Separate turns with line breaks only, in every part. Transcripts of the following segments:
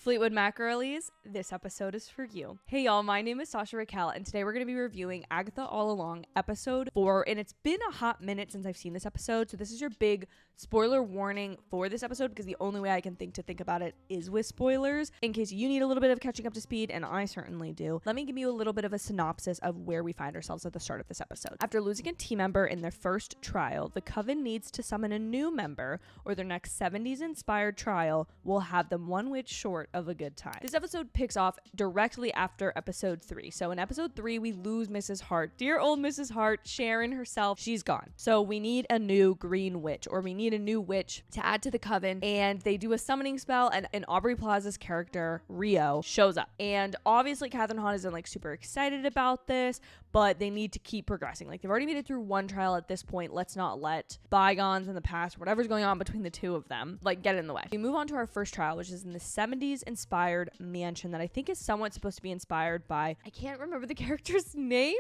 Fleetwood Mac girlies, this episode is for you. Hey y'all, my name is Sasha Raquel, and today we're going to be reviewing Agatha All Along episode 4, and it's been a hot minute since I've seen this episode, so this is your big spoiler warning for this episode, because the only way I can think about it is with spoilers, in case you need a little bit of catching up to speed, and I certainly do. Let me give you a little bit of a synopsis of where we find ourselves at the start of this episode. After losing a team member in their first trial, the Coven needs to summon a new member, or their next 70s-inspired trial will have them one witch short of a good time. This episode picks off directly after episode 3. So in episode 3, we lose Mrs. Hart. Dear old Mrs. Hart, Sharon herself, she's gone. So we need a new green witch, or we need a new witch to add to the Coven, and they do a summoning spell, and Aubrey Plaza's character, Rio, shows up. And obviously Kathryn Hahn isn't like super excited about this, but they need to keep progressing. Like, they've already made it through one trial at this point. Let's not let bygones in the past, whatever's going on between the two of them, like, get in the way. We move on to our first trial, which is in the 70s inspired mansion that I think is somewhat supposed to be inspired by, I can't remember the character's name,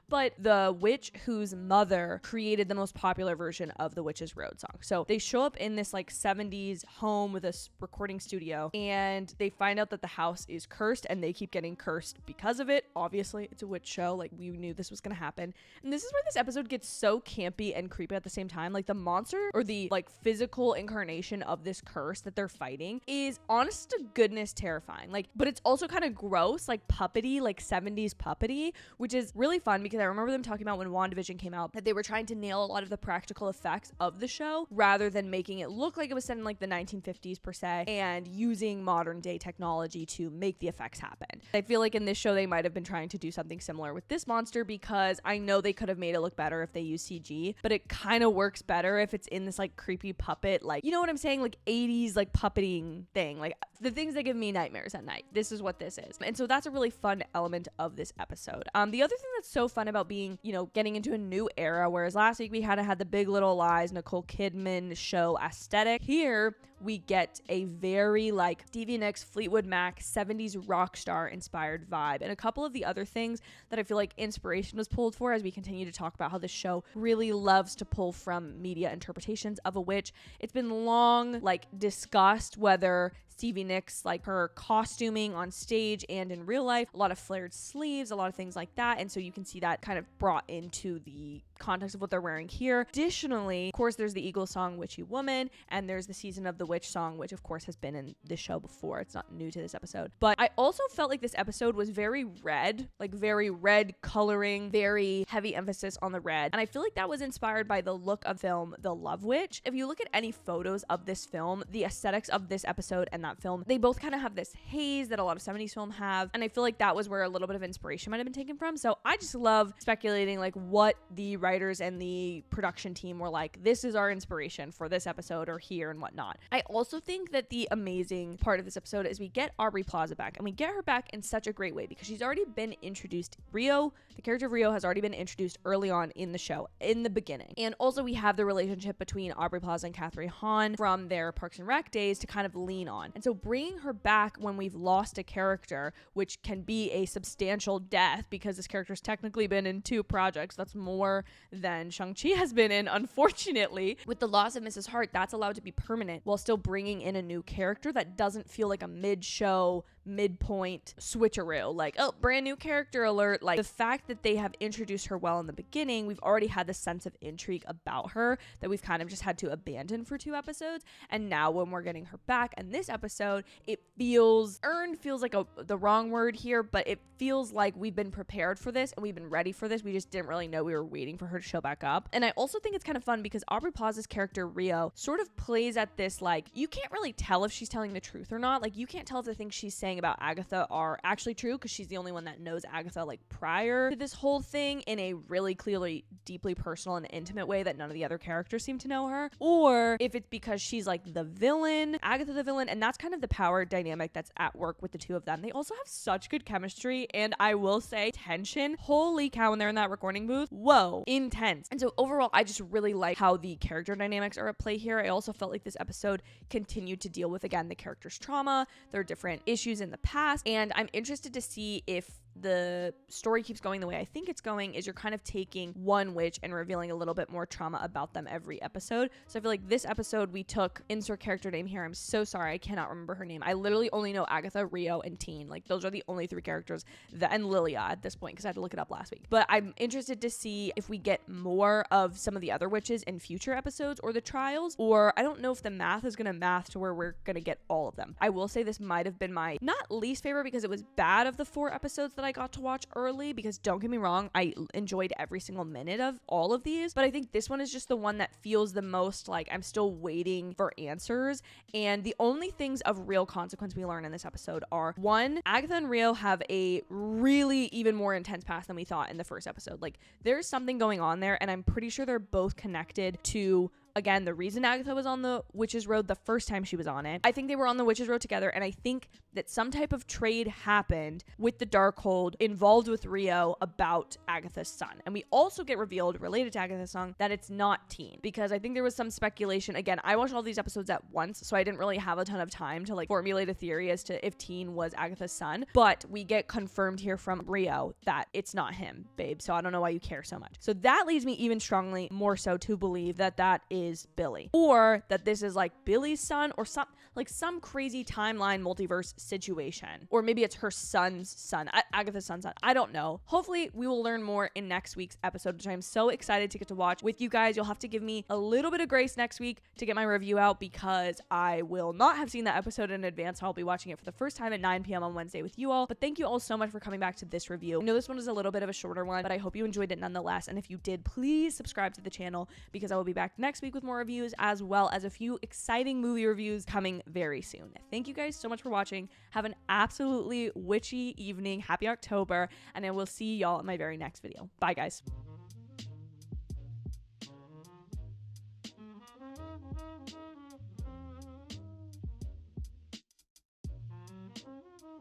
but the witch whose mother created the most popular version of the Witch's Road song. So they show up in this like 70s home with a recording studio, and they find out that the house is cursed, and they keep getting cursed because of it. Obviously, it's a witch show. Like, we knew this was gonna happen. And this is where this episode gets so campy and creepy at the same time. Like, the monster, or the like physical incarnation of this curse that they're fighting, is honest to goodness terrifying. Like, but it's also kind of gross, like puppety, like 70s puppety, which is really fun because I remember them talking about when WandaVision came out that they were trying to nail a lot of the practical effects of the show rather than making it look like it was set in like the 1950s per se, and using modern day technology to make the effects happen. I feel like in this show they might have been trying to do something similar with this monster, because I know they could have made it look better if they use CG, but it kind of works better if it's in this like creepy puppet, like, you know what I'm saying, like 80s like puppeting thing, like the things that give me nightmares at night. This is what this is. And so that's a really fun element of this episode. The other thing that's so fun about being, you know, getting into a new era, whereas last week we had the Big Little Lies, Nicole Kidman show aesthetic, here we get a very like Stevie Nicks, Fleetwood Mac, 70s rock star inspired vibe, and a couple of the other things that I feel like inspiration was pulled for, as we continue to talk about how this show really loves to pull from media interpretations of a witch. It's been long like discussed whether Stevie Nicks, like her costuming on stage and in real life, a lot of flared sleeves, a lot of things like that, and so you can see that kind of brought into the context of what they're wearing here. Additionally, of course, there's the Eagles song Witchy Woman, and there's the Season of the Witch song, which of course has been in this show before. It's not new to this episode, but I also felt like this episode was very red, like very red coloring, very heavy emphasis on the red, and I feel like that was inspired by the look of film The Love Witch. If you look at any photos of this film, the aesthetics of this episode and that film, they both kind of have this haze that a lot of 70s film have, and I feel like that was where a little bit of inspiration might have been taken from. So I just love speculating like what the writers and the production team were like, this is our inspiration for this episode or here and whatnot. I also think that the amazing part of this episode is we get Aubrey Plaza back, and we get her back in such a great way because she's already been introduced. Rio, the character of Rio, has already been introduced early on in the show, in the beginning. And also we have the relationship between Aubrey Plaza and Kathryn Hahn from their Parks and Rec days to kind of lean on. And so bringing her back when we've lost a character, which can be a substantial death because this character's technically been in 2 projects, that's more than Shang-Chi has been in, unfortunately. With the loss of Mrs. Hart, that's allowed to be permanent while still bringing in a new character that doesn't feel like a mid-show, midpoint switcheroo, like, oh, brand new character alert. Like, the fact that they have introduced her well in the beginning, we've already had this sense of intrigue about her that we've kind of just had to abandon for 2 episodes, and now when we're getting her back in this episode, it feels earned, feels like the wrong word here, but it feels like we've been prepared for this and we've been ready for this. We just didn't really know we were waiting for her to show back up. And I also think it's kind of fun because Aubrey Plaza's character Rio sort of plays at this, like, you can't really tell if she's telling the truth or not. Like, you can't tell if the things she's saying about Agatha are actually true because she's the only one that knows Agatha like prior to this whole thing in a really clearly deeply personal and intimate way that none of the other characters seem to know her, or if it's because she's like the villain, Agatha the villain, and that's kind of the power dynamic that's at work with the two of them. They also have such good chemistry, and I will say tension, holy cow, when they're in that recording booth, whoa, intense. And so overall, I just really like how the character dynamics are at play here. I also felt like this episode continued to deal with, again, the character's trauma, their different issues in the past, and I'm interested to see if the story keeps going the way I think it's going, is you're kind of taking one witch and revealing a little bit more trauma about them every episode. So I feel like this episode we took, insert character name here, I'm so sorry, I cannot remember her name. I literally only know Agatha, Rio, and Teen. Like, those are the only 3 characters and Lilia at this point, because I had to look it up last week. But I'm interested to see if we get more of some of the other witches in future episodes or the trials, or I don't know if the math is going to math to where we're going to get all of them. I will say this might have been my not least favorite, because it was bad of the 4 episodes that I got to watch early, because don't get me wrong, I enjoyed every single minute of all of these, but I think this one is just the one that feels the most like I'm still waiting for answers. And the only things of real consequence we learn in this episode are, 1, Agatha and Rio have a really even more intense past than we thought in the first episode. Like, there's something going on there, and I'm pretty sure they're both connected to, again, the reason Agatha was on the Witch's Road the first time she was on it. I think they were on the Witch's Road together, and I think that some type of trade happened with the Darkhold involved with Rio about Agatha's son. And we also get revealed, related to Agatha's son, that it's not Teen, because I think there was some speculation. Again, I watched all these episodes at once, so I didn't really have a ton of time to like formulate a theory as to if Teen was Agatha's son, but we get confirmed here from Rio that it's not him, babe, so I don't know why you care so much. So that leads me even strongly more so to believe that that is Billy, or that this is like Billy's son, or some crazy timeline multiverse situation, or maybe it's her son's son, Agatha's son's son. I don't know. Hopefully we will learn more in next week's episode, which I'm so excited to get to watch with you guys. You'll have to give me a little bit of grace next week to get my review out, because I will not have seen that episode in advance. So I'll be watching it for the first time at 9 p.m. on Wednesday with you all. But thank you all so much for coming back to this review. I know this one is a little bit of a shorter one, but I hope you enjoyed it nonetheless. And if you did, please subscribe to the channel, because I will be back next week with more reviews, as well as a few exciting movie reviews coming very soon. Thank you guys so much for watching. Have an absolutely witchy evening. Happy October, and I will see y'all in my very next video. Bye, guys.